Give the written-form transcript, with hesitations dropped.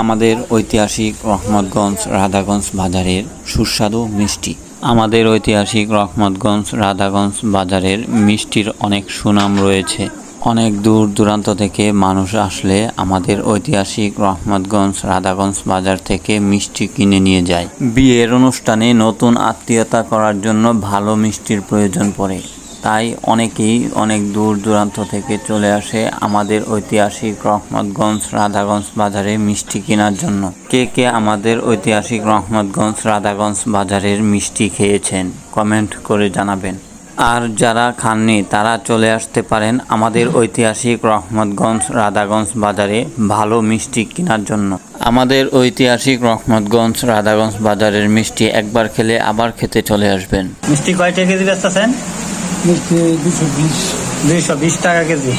আমাদের ঐতিহাসিক রহমতগঞ্জ রাধাগঞ্জ বাজারের সুস্বাদু মিষ্টি। আমাদের ঐতিহাসিক রহমতগঞ্জ রাধাগঞ্জ বাজারের মিষ্টির অনেক সুনাম রয়েছে। অনেক দূর দূরান্ত থেকে মানুষ আসলে আমাদের ঐতিহাসিক রহমতগঞ্জ রাধাগঞ্জ বাজার থেকে মিষ্টি কিনে নিয়ে যায়। বিয়ের অনুষ্ঠানে নতুন আত্মীয়তা করার জন্য ভালো মিষ্টির প্রয়োজন পড়ে, তাই অনেকেই অনেক দূর দূরান্ত থেকে চলে আসে আমাদের ঐতিহাসিক রহমতগঞ্জ রাধাগঞ্জ বাজারে মিষ্টি কেনার জন্য। কে কে আমাদের ঐতিহাসিক রহমতগঞ্জ রাধাগঞ্জ বাজারের মিষ্টি খেয়েছেন কমেন্ট করে জানাবেন। আর যারা খাননি তারা চলে আসতে পারেন আমাদের ঐতিহাসিক রহমতগঞ্জ রাধাগঞ্জ বাজারে ভালো মিষ্টি কেনার জন্য। আমাদের ঐতিহাসিক রহমতগঞ্জ রাধাগঞ্জ বাজারের মিষ্টি একবার খেলে আবার খেতে চলে আসবেন। মিষ্টি কয় টাকা কেজি বেচতেছেন? মিষ্টি 220 220 টাকা কেজি।